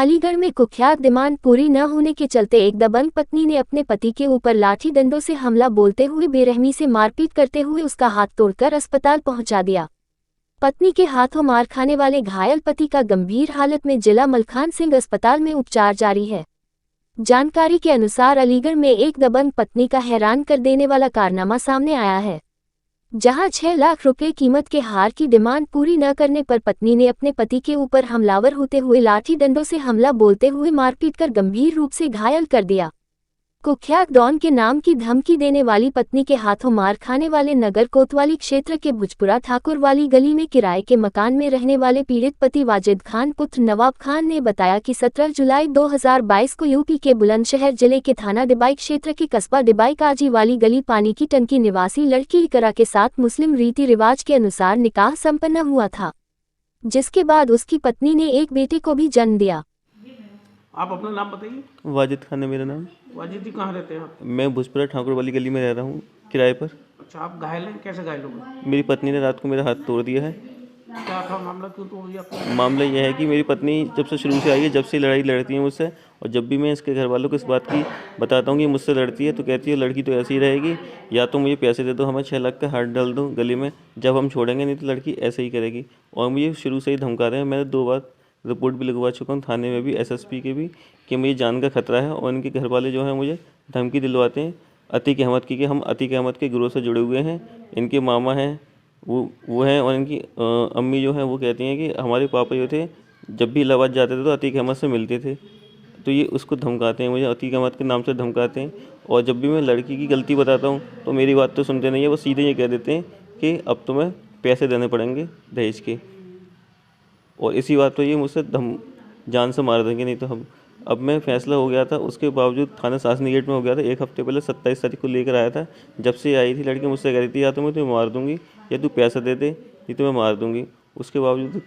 अलीगढ़ में कुख्यात डिमांड पूरी न होने के चलते एक दबंग पत्नी ने अपने पति के ऊपर लाठी डंडों से हमला बोलते हुए बेरहमी से मारपीट करते हुए उसका हाथ तोड़कर अस्पताल पहुंचा दिया। पत्नी के हाथों मार खाने वाले घायल पति का गंभीर हालत में जिला मलखान सिंह अस्पताल में उपचार जारी है। जानकारी के अनुसार अलीगढ़ में एक दबंग पत्नी का हैरान कर देने वाला कारनामा सामने आया है, जहां 6 लाख रुपए कीमत के हार की डिमांड पूरी न करने पर पत्नी ने अपने पति के ऊपर हमलावर होते हुए लाठी डंडों से हमला बोलते हुए मारपीट कर गंभीर रूप से घायल कर दिया। कुख्यात डॉन के नाम की धमकी देने वाली पत्नी के हाथों मार खाने वाले नगर कोतवाली क्षेत्र के भुजपुरा ठाकुर वाली गली में किराए के मकान में रहने वाले पीड़ित पति वाजिद खान पुत्र नवाब खान ने बताया कि 17 जुलाई 2022 को यूपी के बुलंदशहर जिले के थाना डिबाई क्षेत्र के कस्बा डिबाई काजी वाली गली पानी की टंकी निवासी लड़की इकरा के साथ मुस्लिम रीति रिवाज के अनुसार निकाह संपन्न हुआ था, जिसके बाद उसकी पत्नी ने एक बेटे को भी जन्म दिया। आप अपना नाम बताइए। वाजिद खान है मेरा नाम। वाजिद जी कहाँ रहते हैं आप? मैं भुजपुरा ठाकुर वाली गली में रह रहा हूँ किराए पर। अच्छा, आप घायल हैं? कैसे घायल हो गए? मेरी पत्नी ने रात को मेरा हाथ तोड़ दिया है। क्या था मामला, क्यों तोड़ दिया आपने? मामला यह है कि मेरी पत्नी जब से शुरू से आई है, जब से लड़ाई लड़ती है मुझसे, और जब भी मैं इसके घर वालों को इस बात की बताता हूँ कि मुझसे लड़ती है तो कहती है लड़की तो ऐसी ही रहेगी, या तो मुझे पैसे दे दो, हमें 6 लाख का हाथ डाल दो गली में, जब हम छोड़ेंगे नहीं तो लड़की ऐसे ही करेगी। और मुझे शुरू से ही धमका रहे हैं। मैंने 2 बार रिपोर्ट भी लगवा चुका हूँ थाने में भी, एसएसपी के भी, कि मुझे जान का खतरा है। और इनके घर वाले जो हैं मुझे धमकी दिलवाते हैं अतीक अहमद की, कि हम अतीक अहमद के ग्रोह से जुड़े हुए हैं। इनके मामा हैं वो हैं, और इनकी अम्मी जो हैं वो कहती हैं कि हमारे पापा जो थे जब भी इलाहाबाद जाते थे तो अतीक अहमद से मिलते थे। तो ये उसको धमकाते हैं, मुझे अतीक अहमद के नाम से धमकाते हैं। और जब भी मैं लड़की की गलती बताता हूँ तो मेरी बात तो सुनते नहीं है, वो सीधे ये कह देते हैं कि अब तुम्हें पैसे देने पड़ेंगे दहेज के, और इसी बात पर ये मुझसे जान से मार देंगे नहीं तो हम। अब मैं फैसला हो गया था, उसके बावजूद थाना शासनी गेट में हो गया था। 1 हफ्ते पहले 27 तारीख को लेकर आया था। जब से आई थी लड़की मुझसे कह रही थी या तो मैं तुम्हें मार दूंगी या तू पैसा दे दे, नहीं तो मैं मार दूंगी। उसके बावजूद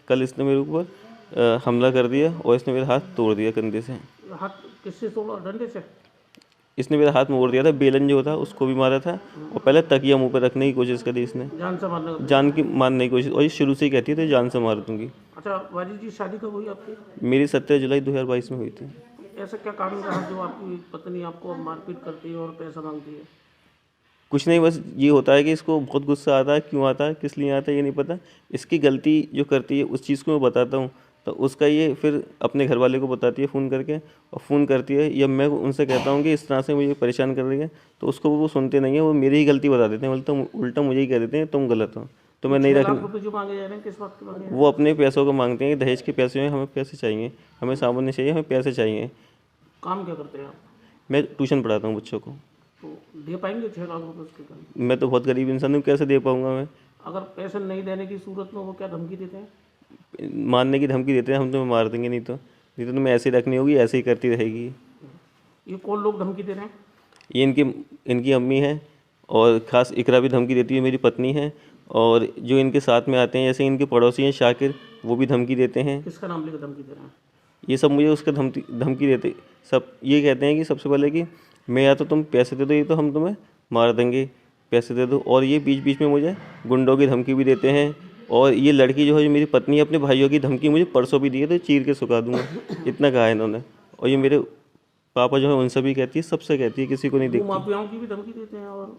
कल इसने मेरे ऊपर हमला कर दिया और इसने मेरा हाथ तोड़ दिया कंधे से। हाथ किससे तोड़ा? डंडे से? इसने मेरा हाथ मोड़ दिया था, बेलन जो था उसको भी मारा था, और पहले तकिया मुंह पर रखने की कोशिश करी इसने, जान से मारने? जान की मारने की कोशिश, और ये शुरू से ही कहती है तो जान से मार दूंगी। अच्छा, वाजिद जी शादी कब हुई आपकी? मेरी 17 जुलाई 2022 में हुई थी। ऐसा क्या कारण रहा जो आपकी पत्नी आपको मारपीट करती है और पैसा मांगती है? कुछ नहीं, बस ये होता है कि इसको बहुत गुस्सा आता है। क्यों आता है, किस लिए आता है, ये नहीं पता। इसकी गलती जो करती है उस चीज़ को मैं बताता हूँ तो उसका ये फिर अपने घर वाले को बताती है फ़ोन करके, और फ़ोन करती है या मैं उनसे कहता हूँ कि इस तरह से मुझे परेशान कर रही है, तो उसको वो सुनते नहीं है, वो मेरी ही गलती बता देते हैं, उल्टा मुझे ही कह देते हैं तुम गलत हो। तो मैं नहीं रखनी। जो मांगे जा रहे हैं किस बात के मांगे? वो अपने पैसों को मांगते हैं कि दहेज के पैसे हैं, हमें पैसे चाहिए, हमें सामान नहीं चाहिए, हमें पैसे चाहिए। काम क्या करते हैं आप? मैं ट्यूशन पढ़ाता हूँ बच्चों को। तो दे पाएंगे 6 लाख रुपये उसके काम? मैं तो बहुत गरीब इंसान हूँ, कैसे दे पाऊँगा मैं। अगर पैसे नहीं देने की सूरत में वो क्या धमकी देते हैं? मारने की धमकी देते हैं, हम तुम्हें मार देंगे, नहीं तो तुम्हें ऐसे ही रखनी होगी, ऐसे ही करती रहेगी। ये कौन लोग धमकी दे रहे हैं? ये इनकी अम्मी है, और ख़ास इकरा भी धमकी देती है, मेरी पत्नी है। और जो इनके साथ में आते हैं जैसे इनके पड़ोसी हैं शाकिर, वो भी धमकी देते हैं। किसका नाम लेकर धमकी दे रहे हैं? ये सब मुझे उसका धमकी देते, सब ये कहते हैं कि सबसे पहले कि मैं या तो तुम पैसे दे दो, ये तो हम तुम्हें मार देंगे, पैसे दे दो। और ये बीच बीच में मुझे गुंडों की धमकी भी देते हैं। और ये लड़की जो है, जो मेरी पत्नी, अपने भाइयों की धमकी मुझे परसों भी दी है, तो चीर के सुखा दूंगा, इतना कहा है इन्होंने। और ये मेरे पापा जो है उनसे भी कहती है, सबसे कहती है, किसी को नहीं देखती। माफियाओं की भी धमकी देते हैं और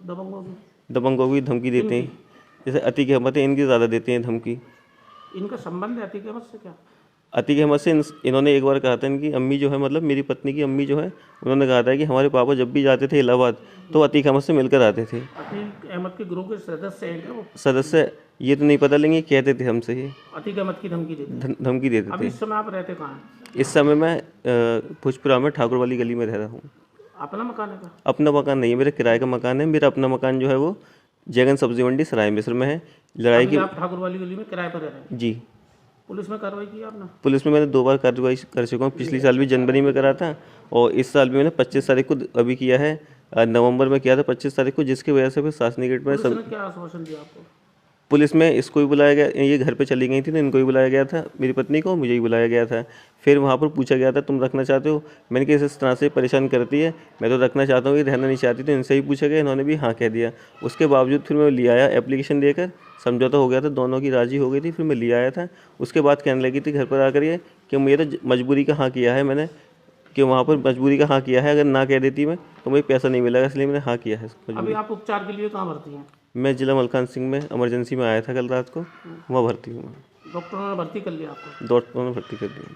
दबंगों की धमकी देते हैं, जैसे अतीक अहमद है, इनकी ज़्यादा देते हैं धमकी। इनका संबंध है अतीक अहमद से क्या? अतीक अहमद से इन्होंने एक बार कहा था, इनकी अम्मी जो है, मतलब मेरी पत्नी की अम्मी जो है, उन्होंने कहा था कि हमारे पापा जब भी जाते थे इलाहाबाद तो अतीक अहमद से मिलकर आते थे। अतीक अहमद के ग्रुप के सदस्य हैं क्या वो? सदस्य ये तो नहीं पता, लेकिन कहते थे हमसे ये अतीक अहमद की धमकी देते धमकी देते थे। थे। इस समय आप रहते कहाँ हैं? इस समय मैं भुजपुरा में ठाकुर वाली गली में रह रहा हूँ। अपना मकान है? अपना मकान नहीं है, मेरा किराए का मकान है। मेरा अपना मकान जो है वो जैगन सब्जी मंडी सराय मिस्र में है। लड़ाई की आप ठाकुर वाली गली में किराए पर रह रहे हैं? जी। पुलिस में कार्रवाई की आपने? पुलिस में मैंने 2 बार कार्रवाई कर चुका हूँ। पिछले साल भी जनवरी में करा था, और इस साल भी मैंने 25 तारीख को अभी किया है, नवंबर में किया था 25 तारीख को, जिसकी वजह से फिर शासनी गेट में क्या आश्वासन दिया आपको? पुलिस में इसको भी बुलाया गया, ये घर पे चली गई थी तो इनको भी बुलाया गया था, मेरी पत्नी को, मुझे भी बुलाया गया था। फिर वहाँ पर पूछा गया था तुम रखना चाहते हो, मैंने कहा इस तरह से परेशान करती है, मैं तो रखना चाहता हूँ, ये रहना नहीं चाहती, तो इनसे भी पूछा गया, इन्होंने भी हाँ कह दिया। उसके बावजूद फिर मैं ले आया एप्लीकेशन लेकर, समझौता हो गया था, दोनों की राजी हो गई थी, फिर मैं ले आया था। उसके बाद कहने लगी थी घर पर आकर ये कि मुझे तो मजबूरी का हाँ किया है मैंने, कि वहाँ पर मजबूरी का हाँ किया है, अगर ना कह देती मैं तो मुझे पैसा नहीं मिलेगा, इसलिए मैंने हाँ किया है अभी आप उपचार के लिए कहाँ भर्ती हैं? मैं जिला मलकान सिंह में इमरजेंसी में आया था कल रात को, वहाँ भर्ती हूँ मैं। डॉक्टरों ने भर्ती कर लिया आपको? डॉक्टरों ने भर्ती कर दिया।